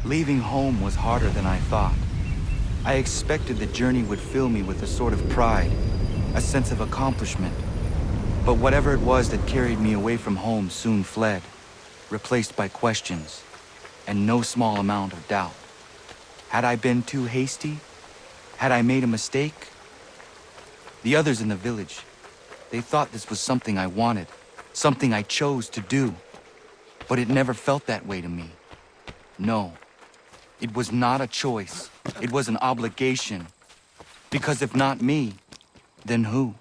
Leaving home was harder than I thought. I expected the journey would fill me with a sort of pride, a sense of accomplishment. But whatever it was that carried me away from home soon fled, replaced by questions, and no small amount of doubt. Had I been too hasty? Had I made a mistake? The others in the village, they thought this was something I wanted, something I chose to do. But it never felt that way to me. No, it was not a choice. It was an obligation. Because if not me, then who?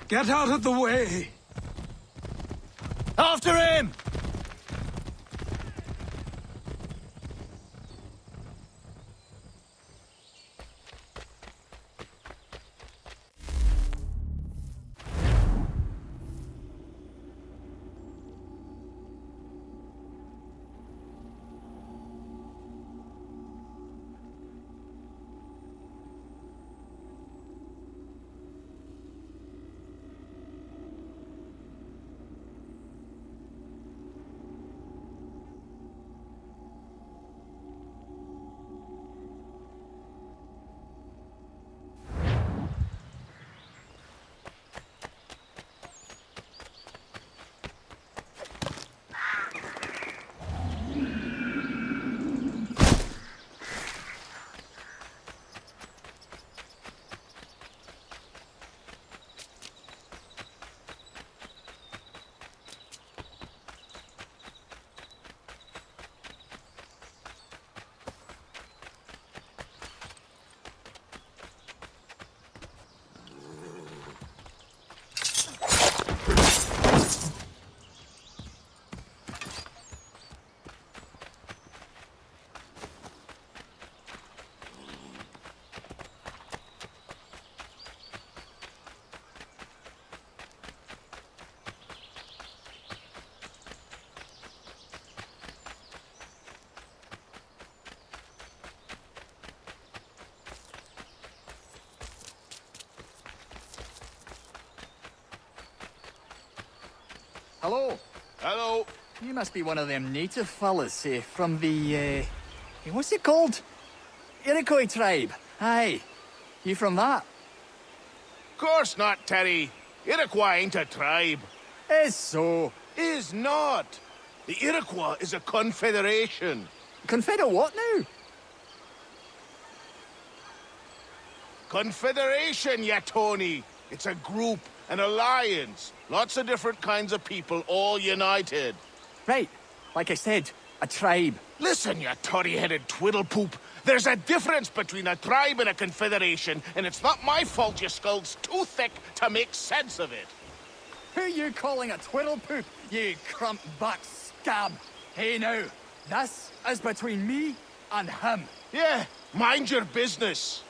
Get out of the way! After him! Hello. Hello. You must be one of them native fellas, from the, what's it called? Iroquois tribe. Aye. You from that? Course not, Terry. Iroquois ain't a tribe. Is so. Is not. The Iroquois is a confederation. Confederate what now? Confederation, ya Tony. It's a group, an alliance. Lots of different kinds of people all united. Right. Like I said, a tribe. Listen, you toddy-headed twiddlepoop. There's a difference between a tribe and a confederation, and it's not my fault your skull's too thick to make sense of it. Who you calling a twiddlepoop, you crump-back scab? Hey now, this is between me and him. Yeah, mind your business.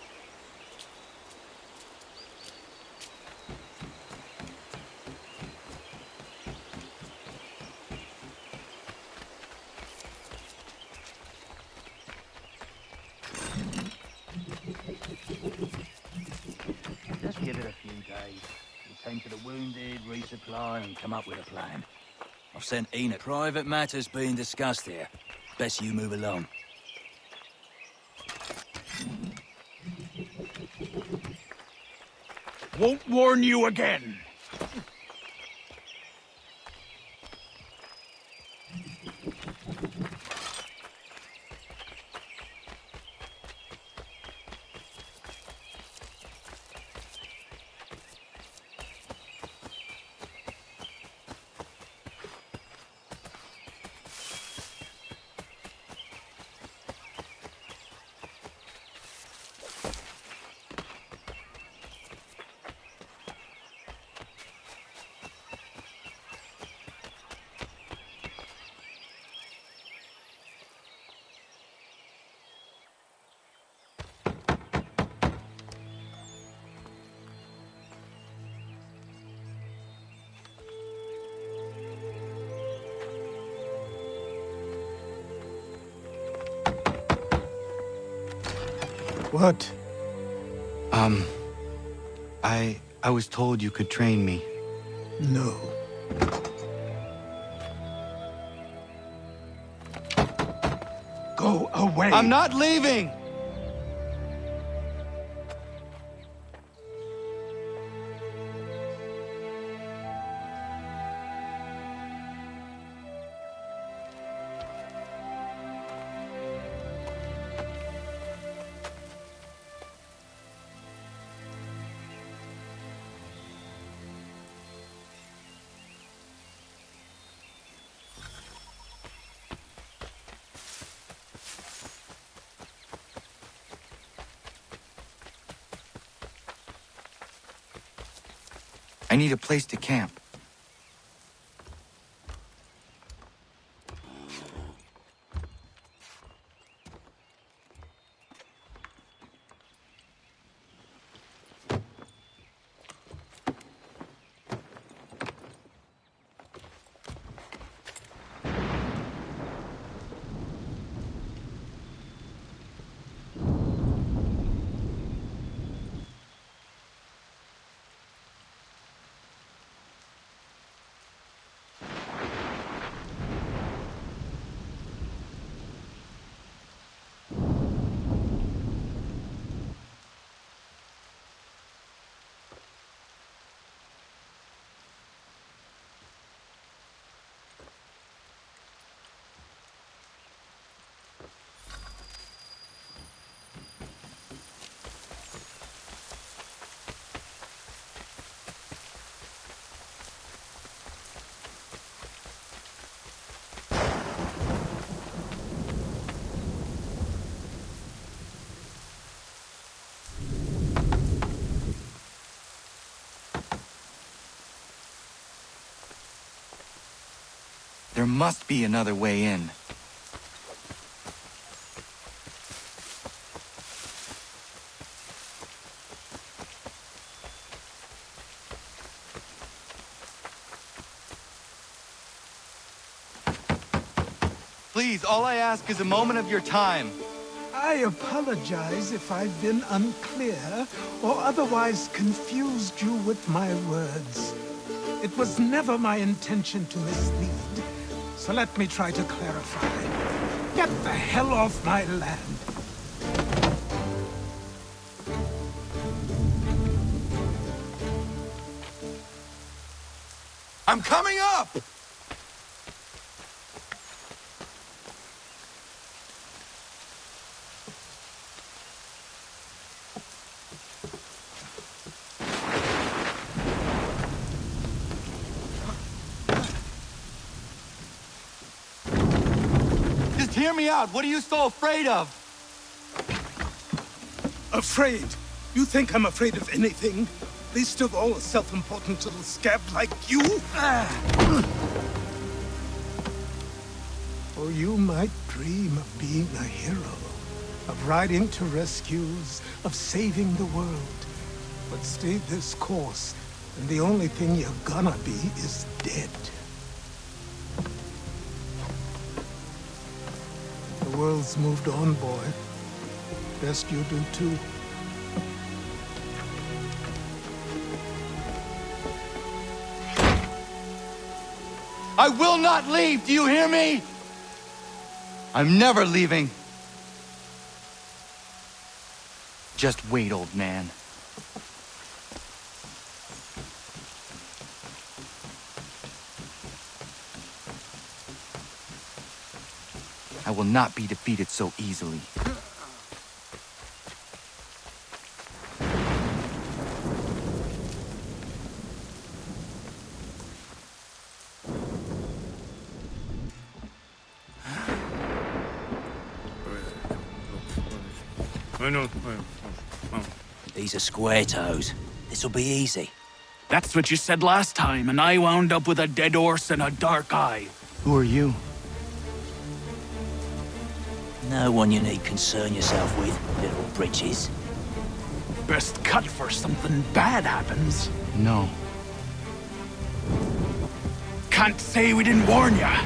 trade. We'll tend to the wounded, resupply, and come up with a plan. I've sent Enoch. Private matters being discussed here. Best you move along. Won't warn you again. What? I was told you could train me. No. Go away! I'm not leaving! I need a place to camp. There must be another way in. Please, all I ask is a moment of your time. I apologize if I've been unclear or otherwise confused you with my words. It was never my intention to mislead, so let me try to clarify. Get the hell off my land. I'm coming up! Just hear me out. What are you so afraid of? Afraid? You think I'm afraid of anything? Least of all a self-important little scab like you? Or you might dream of being a hero, of riding to rescues, of saving the world. But stay this course, and the only thing you're gonna be is dead. The world's moved on, boy. Best you do too. I will not leave, do you hear me? I'm never leaving. Just wait, old man. I will not be defeated so easily. These are square toes. This'll be easy. That's what you said last time, and I wound up with a dead horse and a dark eye. Who are you? No one you need concern yourself with, little britches. Best cut for something bad happens. No. Can't say we didn't warn ya.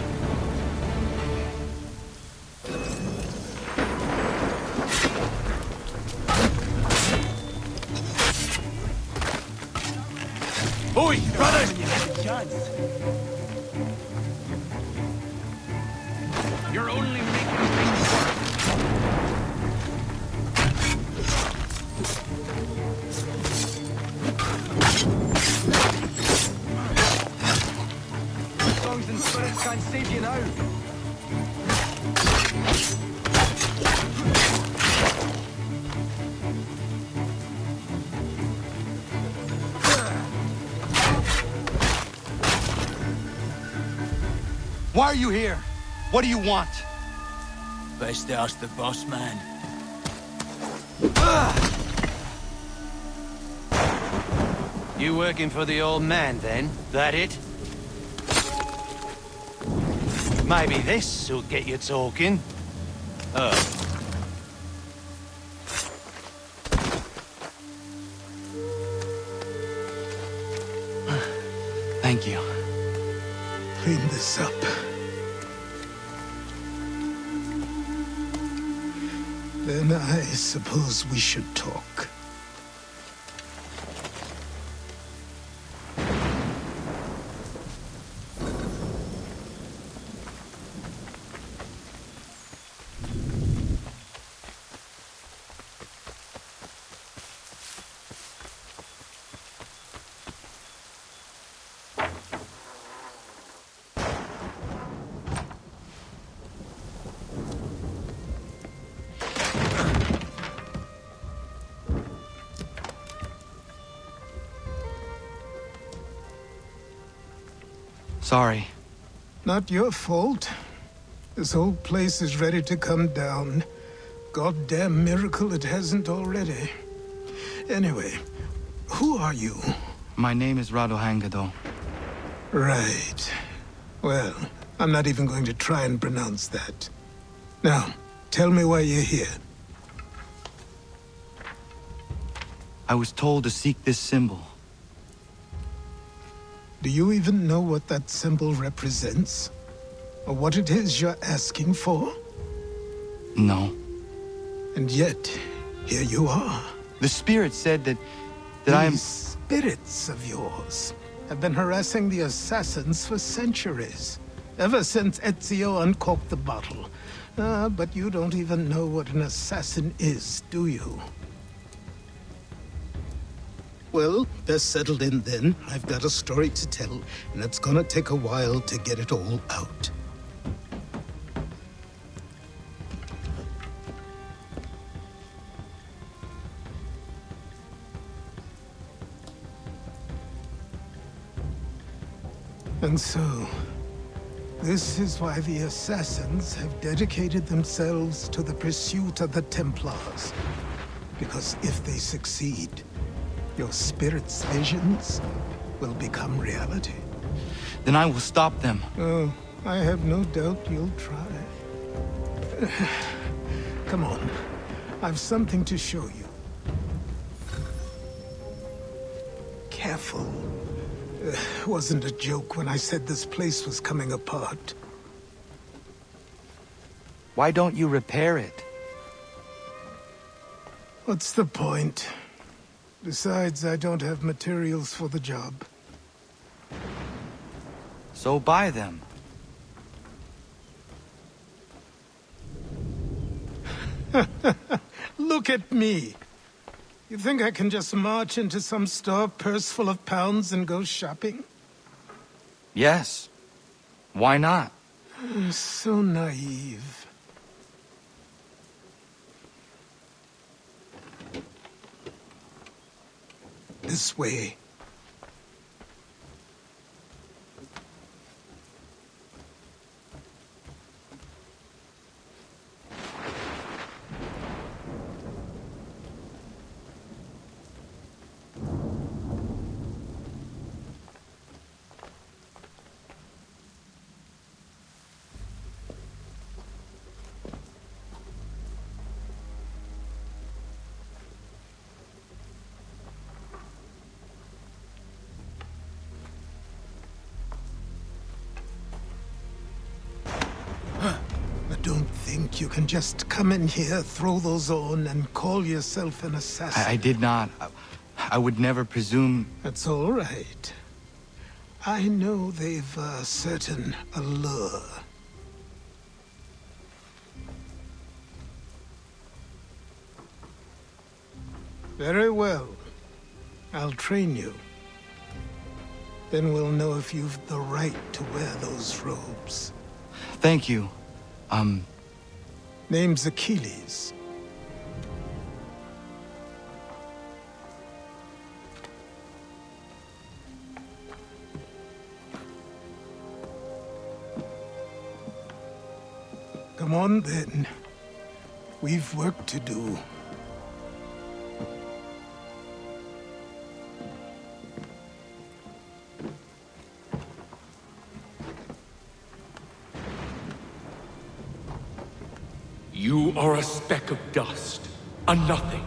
Oi, brothers! You're only making things worse. Songs and spirits can't save you now. Why are you here? What do you want? Best ask the boss man. You working for the old man, then? That it? Maybe this'll get you talking. Thank you. Clean this up. Then I suppose we should talk. Sorry. Not your fault. This whole place is ready to come down. Goddamn miracle it hasn't already. Anyway, who are you? My name is Radohangado. Right. Well, I'm not even going to try and pronounce that. Now, tell me why you're here. I was told to seek this symbol. Do you even know what that symbol represents? Or what it is you're asking for? No. And yet, here you are. The spirit said that I am... These spirits of yours have been harassing the assassins for centuries. Ever since Ezio uncorked the bottle. But you don't even know what an assassin is, do you? Well, best settled in then. I've got a story to tell, and it's gonna take a while to get it all out. And so, this is why the Assassins have dedicated themselves to the pursuit of the Templars. Because if they succeed, your spirit's visions will become reality. Then I will stop them. Oh, I have no doubt you'll try. Come on, I've something to show you. Careful. Wasn't a joke when I said this place was coming apart. Why don't you repair it? What's the point? Besides, I don't have materials for the job. So buy them. Look at me. You think I can just march into some store, purse full of pounds, and go shopping? Yes. Why not? I'm so naive. This way. Don't think you can just come in here, throw those on, and call yourself an assassin. I did not. I would never presume... That's all right. I know they've a certain allure. Very well. I'll train you. Then we'll know if you've the right to wear those robes. Thank you. Name's Achilles. Come on, then. We've work to do. You are a speck of dust, a nothing.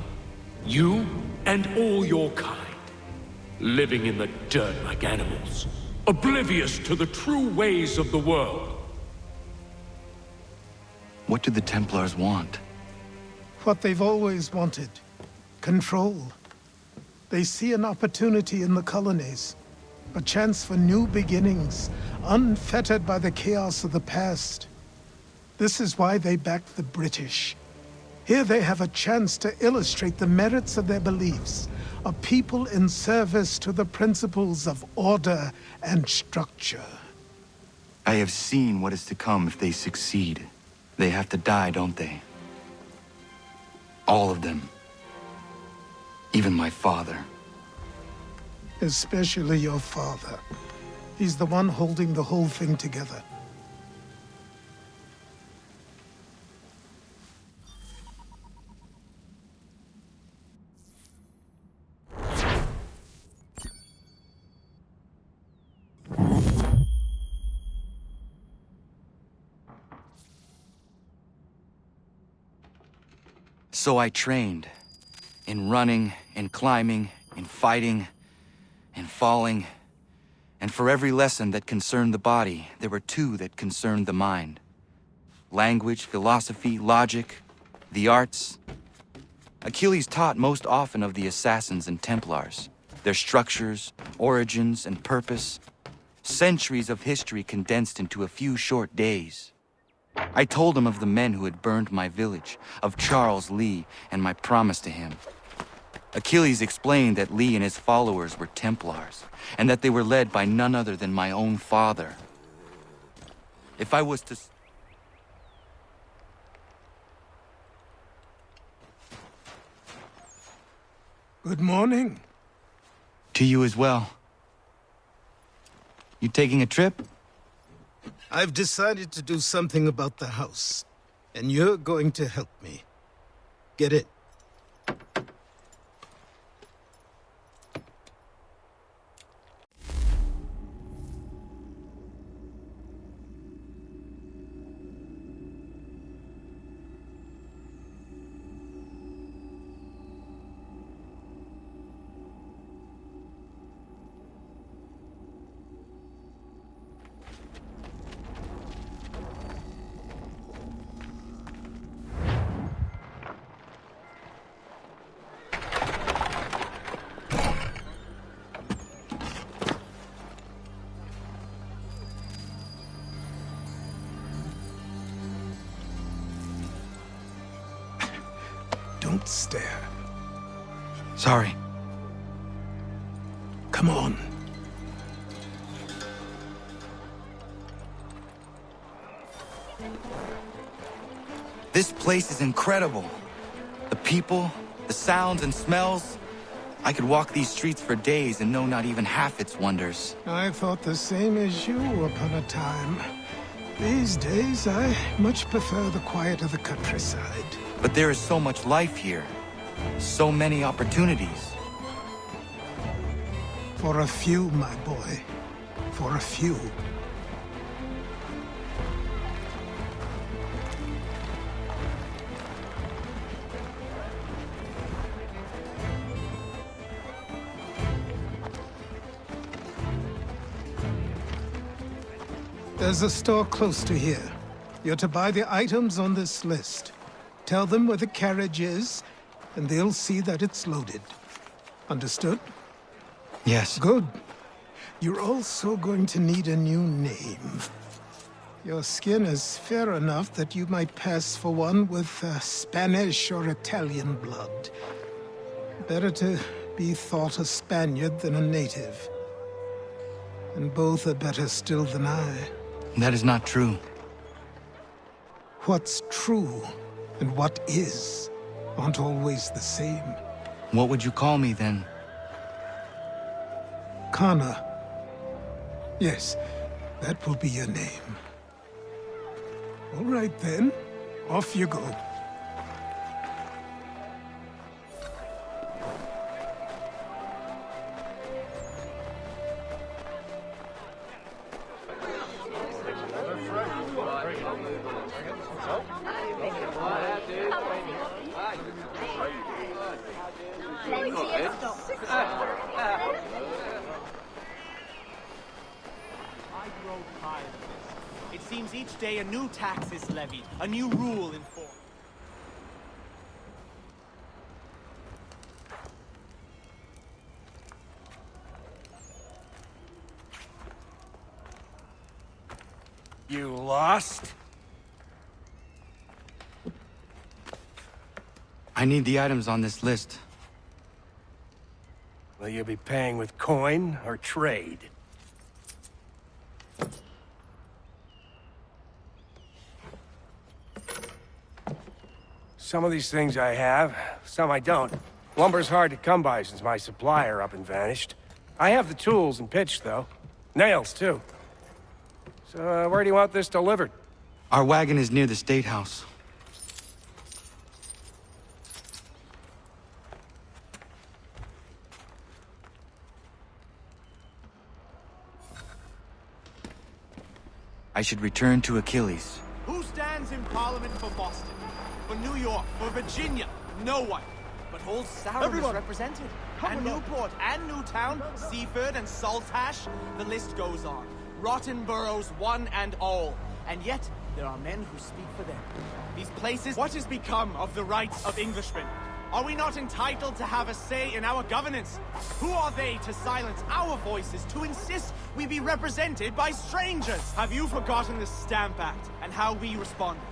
You and all your kind. Living in the dirt like animals, oblivious to the true ways of the world. What do the Templars want? What they've always wanted. Control. They see an opportunity in the colonies. A chance for new beginnings, unfettered by the chaos of the past. This is why they backed the British. Here they have a chance to illustrate the merits of their beliefs. A people in service to the principles of order and structure. I have seen what is to come if they succeed. They have to die, don't they? All of them. Even my father. Especially your father. He's the one holding the whole thing together. So I trained. In running, in climbing, in fighting, in falling. And for every lesson that concerned the body, there were two that concerned the mind. Language, philosophy, logic, the arts. Achilles taught most often of the assassins and Templars, their structures, origins, and purpose. Centuries of history condensed into a few short days. I told him of the men who had burned my village, of Charles Lee, and my promise to him. Achilles explained that Lee and his followers were Templars, and that they were led by none other than my own father. If I was to... Good morning. To you as well. You taking a trip? I've decided to do something about the house, and you're going to help me. Get it? Don't stare. Sorry. Come on. This place is incredible. The people, the sounds and smells. I could walk these streets for days and know not even half its wonders. I thought the same as you upon a time. These days, I much prefer the quiet of the countryside. But there is so much life here. So many opportunities. For a few, my boy. For a few. There's a store close to here. You're to buy the items on this list. Tell them where the carriage is, and they'll see that it's loaded. Understood? Yes. Good. You're also going to need a new name. Your skin is fair enough that you might pass for one with Spanish or Italian blood. Better to be thought a Spaniard than a native. And both are better still than I. That is not true. What's true and what is aren't always the same. What would you call me then? Kana. Yes, that will be your name. All right then, off you go. It seems each day a new tax is levied, a new rule enforced. You lost? I need the items on this list. Will you be paying with coin or trade? Some of these things I have, some I don't. Lumber's hard to come by since my supplier up and vanished. I have the tools and pitch, though. Nails, too. So, where do you want this delivered? Our wagon is near the State House. I should return to Achilles. Who stands in Parliament for Boston? For New York? For Virginia? No one. But old Sarum is represented. And Newport, and Newtown, Seaford, and Saltash. The list goes on. Rotten boroughs, one and all. And yet, there are men who speak for them. These places, what has become of the rights of Englishmen? Are we not entitled to have a say in our governance? Who are they to silence our voices, to insist we be represented by strangers? Have you forgotten the Stamp Act and how we responded?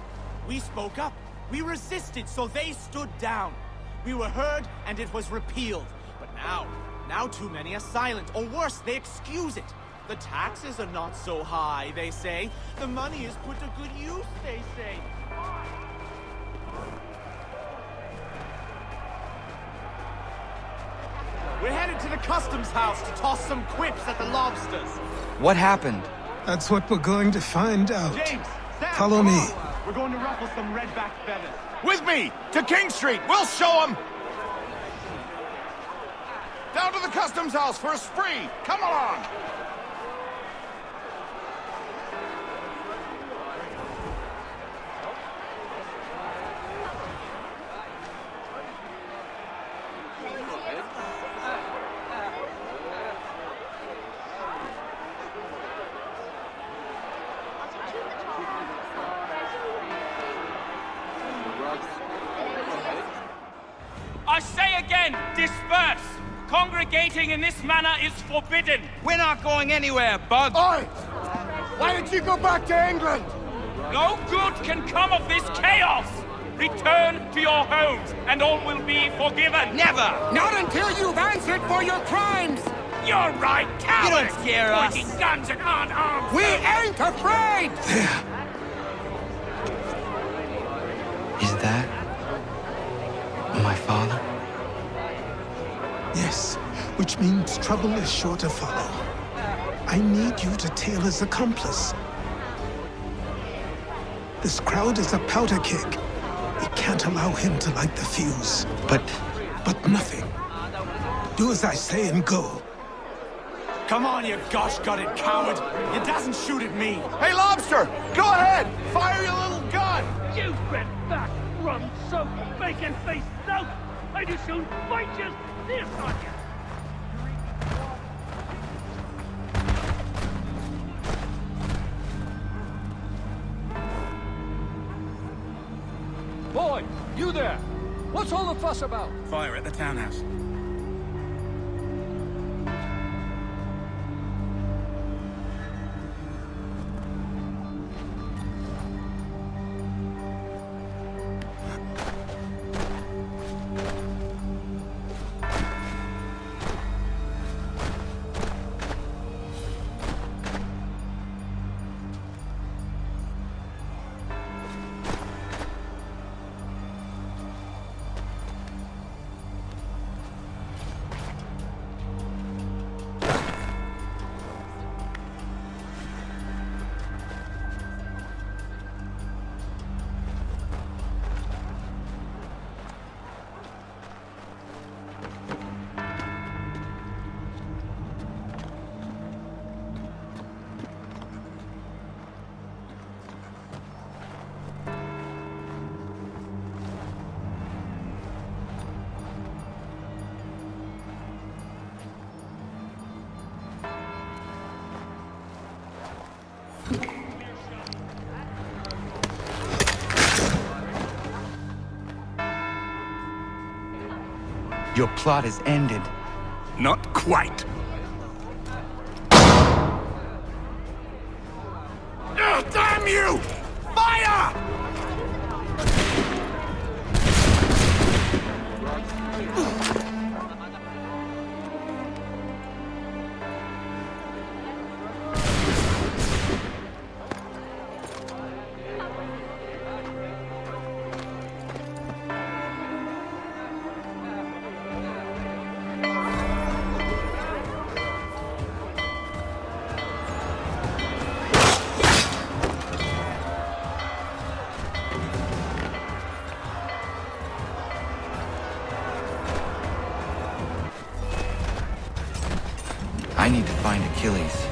We spoke up. We resisted, so they stood down. We were heard, and it was repealed. But now too many are silent, or worse, they excuse it. The taxes are not so high, they say. The money is put to good use, they say. We're headed to the customs house to toss some quips at the lobsters. What happened? That's what we're going to find out. James, Sam, Follow come me. on. We're going to ruffle some redback feathers. With me! To King Street! We'll show them! Down to the customs house for a spree! Come along! I say again, disperse! Congregating in this manner is forbidden! We're not going anywhere, Bug! Oi! Why did you go back to England? No good can come of this chaos! return to your homes, and all will be forgiven. Never! Not until you've answered for your crimes! You're right, cowards! You don't scare us. Pointing guns and unarmed. We ain't afraid! There. Is that my father? Yes, which means trouble is sure to follow. I need you to tail his accomplice. This crowd is a powder keg. We can't allow him to light the fuse. But nothing. Do as I say and go. Come on, you gosh-gutted coward! You doesn't shoot at me! Hey, Lobster! Go ahead! Fire your little gun! You bent back, rum-soaked, bacon-faced lout! I do soon fight you this on you! Boy, you there! What's all the fuss about? Fire at the townhouse. Your plot is ended. Not quite. Damn you! Fire! I need to find Achilles.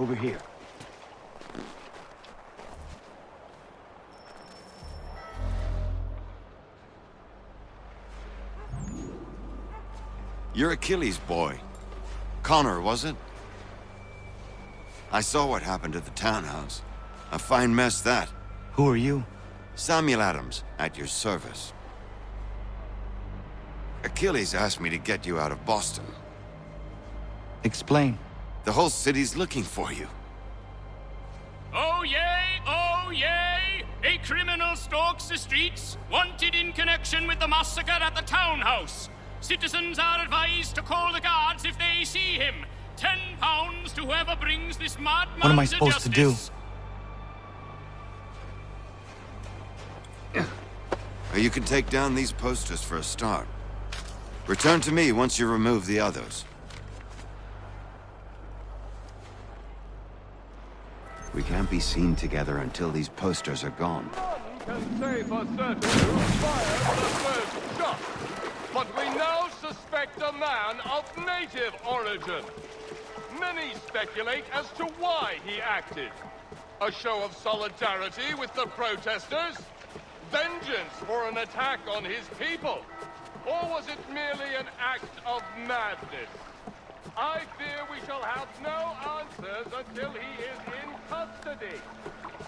over here. You're Achilles' boy. Connor, was it? I saw what happened at the townhouse. A fine mess, that. Who are you? Samuel Adams, at your service. Achilles asked me to get you out of Boston. Explain. The whole city's looking for you. Oh yay, oh yay! A criminal stalks the streets, wanted in connection with the massacre at the townhouse. Citizens are advised to call the guards if they see him. £10 to whoever brings this madman What am I supposed to do? You can take down these posters for a start. Return to me once you remove the others. We can't be seen together until these posters are gone. None can say for certain who fired the first shot, but we now suspect a man of native origin. Many speculate as to why he acted. A show of solidarity with the protesters? Vengeance for an attack on his people? Or was it merely an act of madness? I fear we shall have no answers until he is in custody.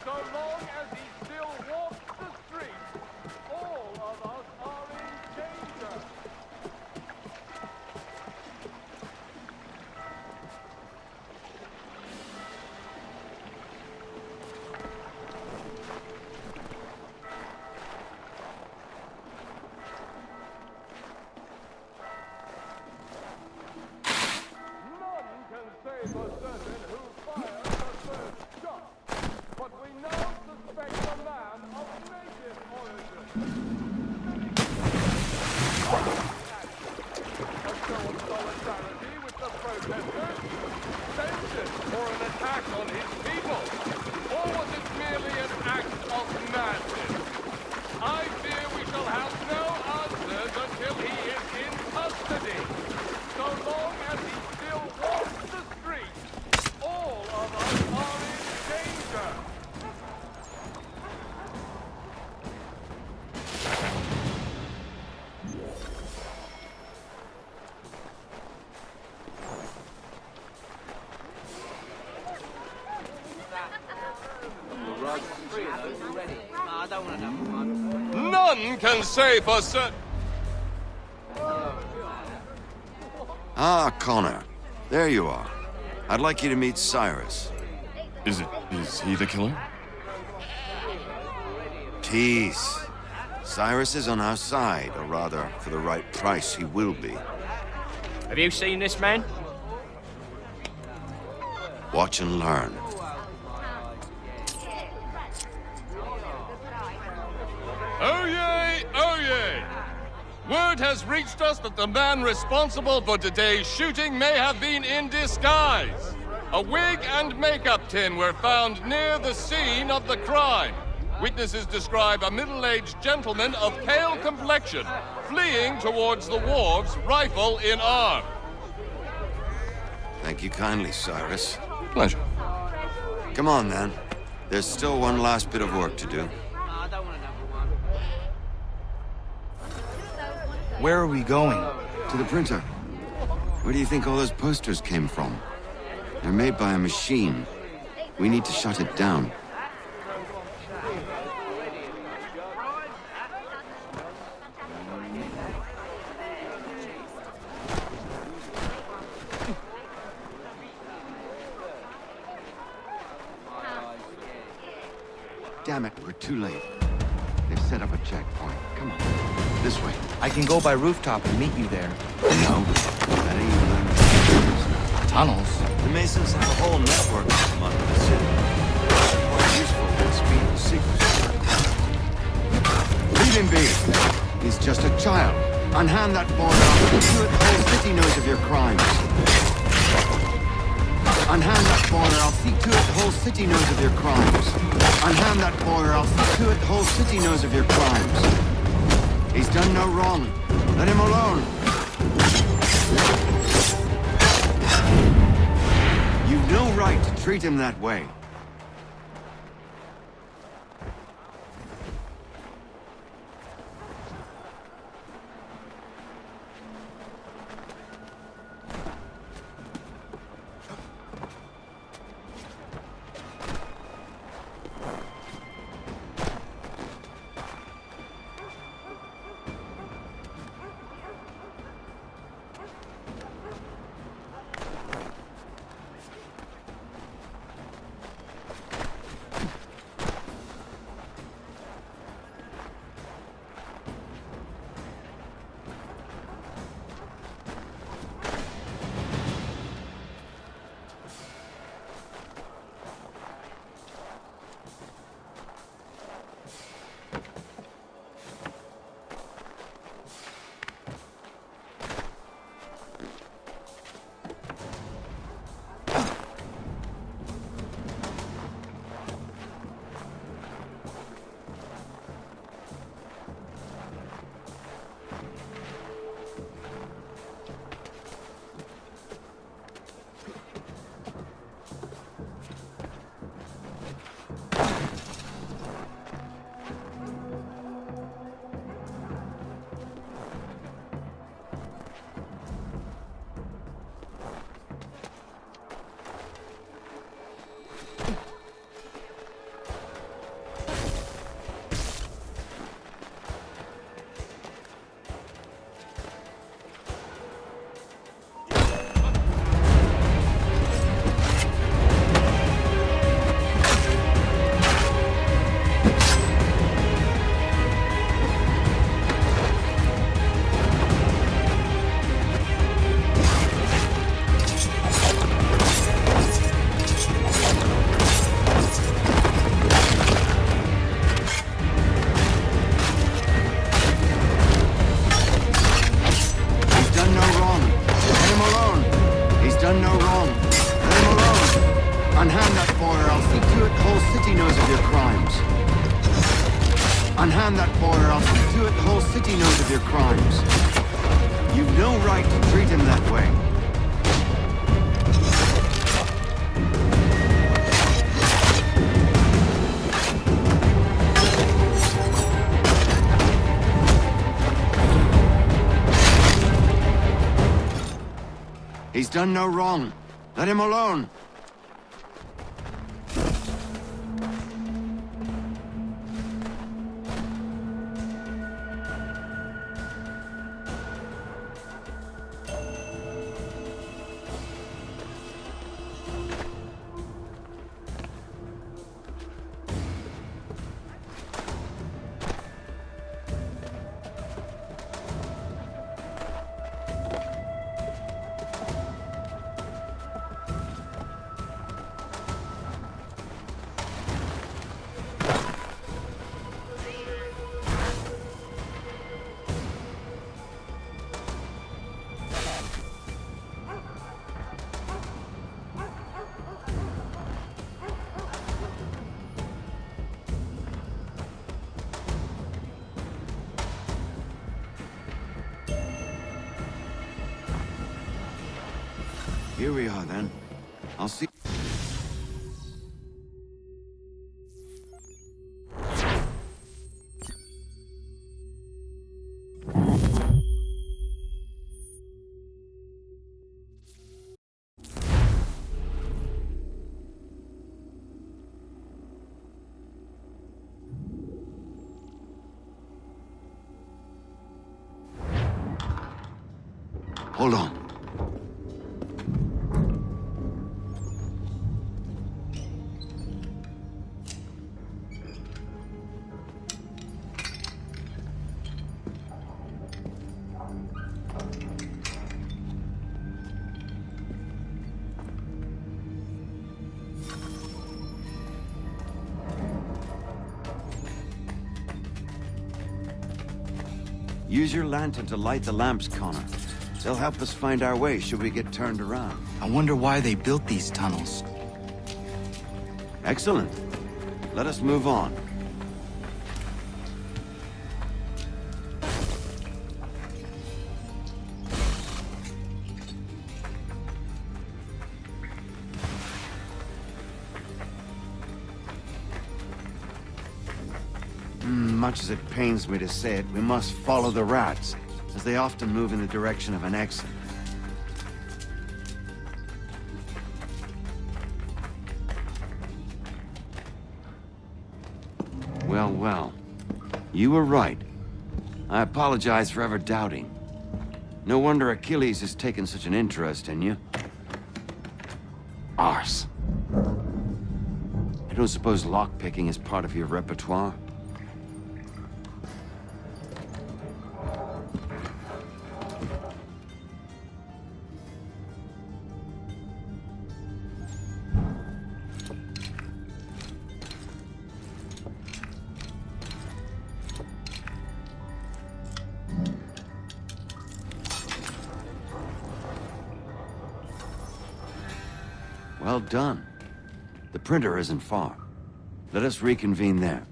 So long as he still walks the streets, all of us are in danger. None can say for certain. Ah, Connor. There you are. I'd like you to meet Cyrus. Is he the killer? Peace. Cyrus is on our side, or rather, for the right price, he will be. Have you seen this man? Watch and learn. Oh yay, oh yay! Word has reached us that the man responsible for today's shooting may have been in disguise. A wig and makeup tin were found near the scene of the crime. Witnesses describe a middle-aged gentleman of pale complexion fleeing towards the wharves, rifle in arm. Thank you kindly, Cyrus. Pleasure. Come on, then. There's still one last bit of work to do. Where are we going? To the printer. Where do you think all those posters came from? They're made by a machine. We need to shut it down. Damn it, we're too late. They've set up a checkpoint. Come on. This way. I can go by rooftop and meet you there. No. That ain't Tunnels? The Masons have a whole network of them under the city. Quite useful for speed and secrecy. Leave him be. He's just a child. Unhand that boy, or I'll see to it the whole city knows of your crimes. Unhand that boy, or I'll see to it the whole city knows of your crimes. Unhand that boy, or I'll see to it the whole city knows of your crimes. He's done no wrong. Let him alone. You've no right to treat him that way. Unhand that boy or else you do it, the whole city knows of your crimes. You've no right to treat him that way. He's done no wrong. Let him alone. Here we are, then. I'll see... Hold on. Use your lantern to light the lamps, Connor. They'll help us find our way should we get turned around. I wonder why they built these tunnels. Excellent. Let us move on. Much as it pains me to say it, we must follow the rats, as they often move in the direction of an exit. Well, well. You were right. I apologize for ever doubting. No wonder Achilles has taken such an interest in you. Arse. I don't suppose lockpicking is part of your repertoire? Well done. The printer isn't far. Let us reconvene there.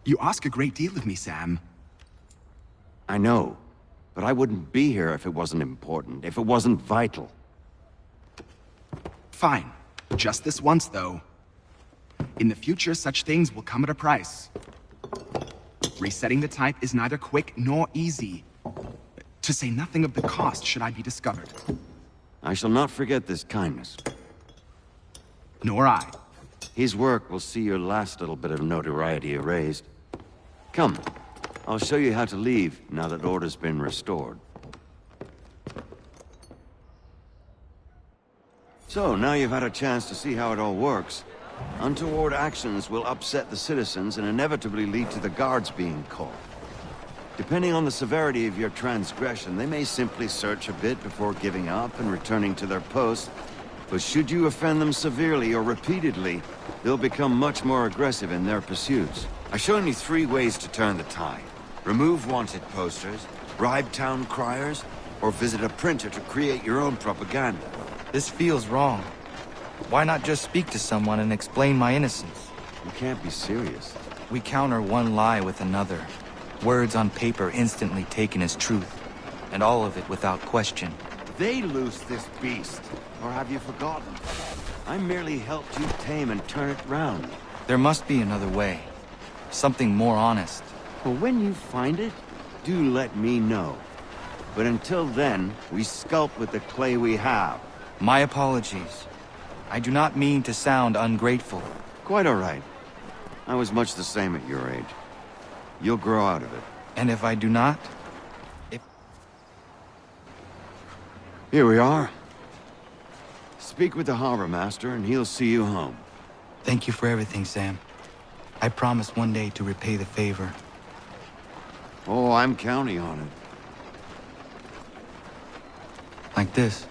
You ask a great deal of me, Sam. I know, but I wouldn't be here if it wasn't important, if it wasn't vital. Fine. Just this once, though. In the future, such things will come at a price. Resetting the type is neither quick nor easy. To say nothing of the cost should I be discovered. I shall not forget this kindness. Nor I. His work will see your last little bit of notoriety erased. Come, I'll show you how to leave now that order's been restored. So, now you've had a chance to see how it all works. Untoward actions will upset the citizens and inevitably lead to the guards being called. Depending on the severity of your transgression, they may simply search a bit before giving up and returning to their posts. But should you offend them severely or repeatedly, they'll become much more aggressive in their pursuits. I've shown you 3 ways to turn the tide. Remove wanted posters, bribe town criers, or visit a printer to create your own propaganda. This feels wrong. Why not just speak to someone and explain my innocence? You can't be serious. We counter one lie with another. Words on paper instantly taken as truth. And all of it without question. They loose this beast. Or have you forgotten? I merely helped you tame and turn it round. There must be another way. Something more honest. Well, when you find it, do let me know. But until then, we sculpt with the clay we have. My apologies. I do not mean to sound ungrateful. Quite all right. I was much the same at your age. You'll grow out of it. And if I do not? Here we are. Speak with the harbor master and he'll see you home. Thank you for everything, Sam. I promise one day to repay the favor. Oh, I'm counting on it. Like this.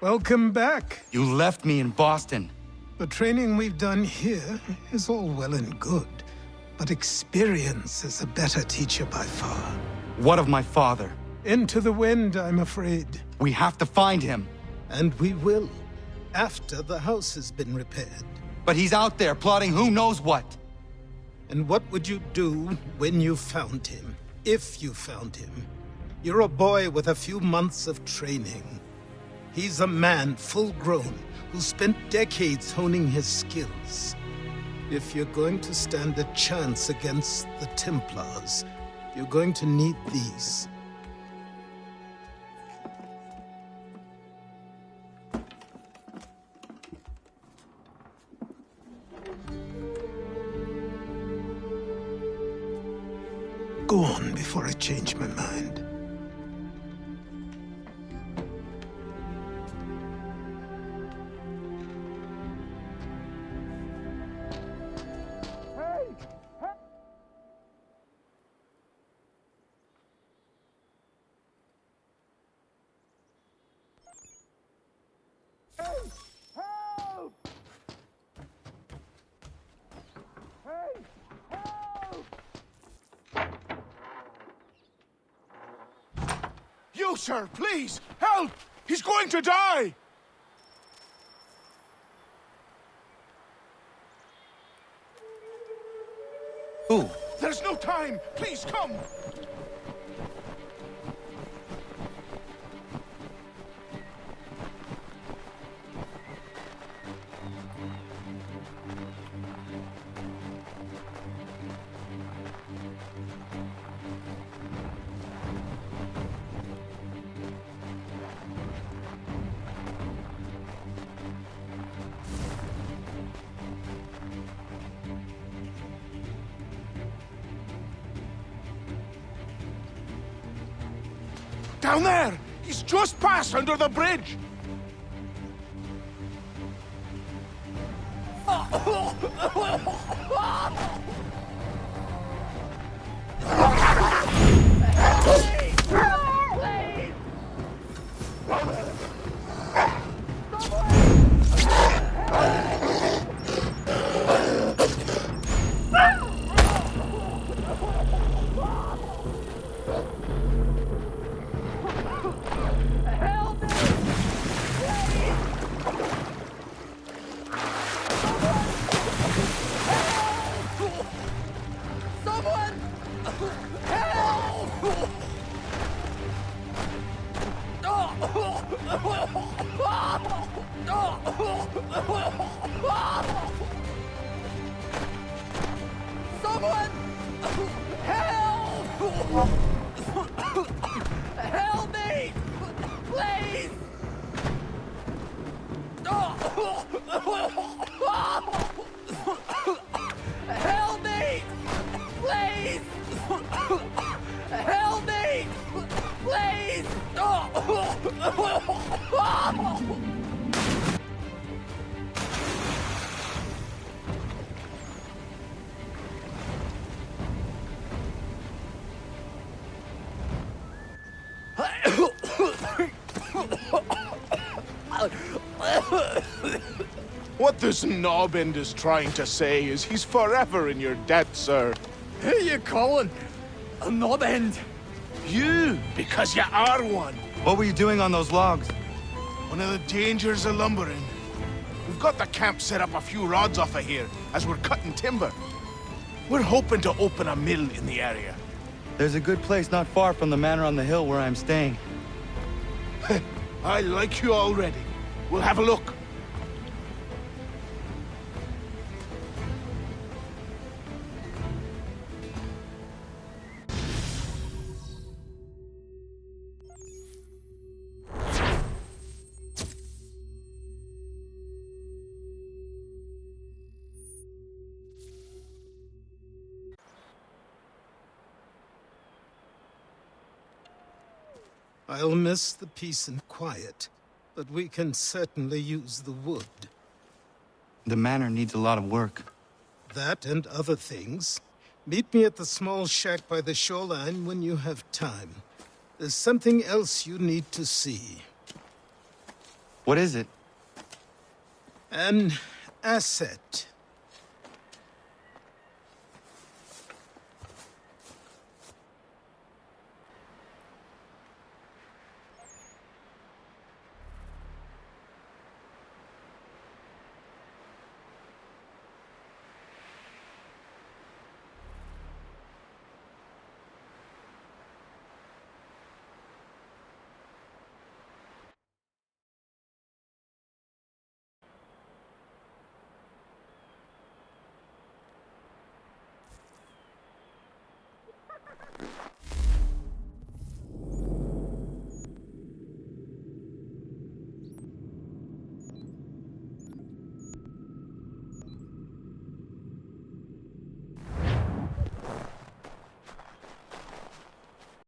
Welcome back. You left me in Boston. The training we've done here is all well and good, but experience is a better teacher by far. What of my father? Into the wind, I'm afraid. We have to find him. And we will, after the house has been repaired. But he's out there plotting who knows what. And what would you do when you found him? If you found him? You're a boy with a few months of training. He's a man full grown who spent decades honing his skills. If you're going to stand a chance against the Templars, you're going to need these. Go on before I change my mind. You, sir, please, help! He's going to die! Who? There's no time! Please, come! Down there! He's just passed under the bridge! Someone! Help! Help me! Please! Help me! Please! Help me! Please! What this knobend is trying to say is he's forever in your debt, sir. Who are you calling a knobend? You, because you are one. What were you doing on those logs? One of the dangers of lumbering. We've got the camp set up a few rods off of here as we're cutting timber. We're hoping to open a mill in the area. There's a good place not far from the manor on the hill where I'm staying. I like you already. We'll have a look. I'll miss the peace and quiet, but we can certainly use the wood. The manor needs a lot of work. That and other things. Meet me at the small shack by the shoreline when you have time. There's something else you need to see. What is it? An asset.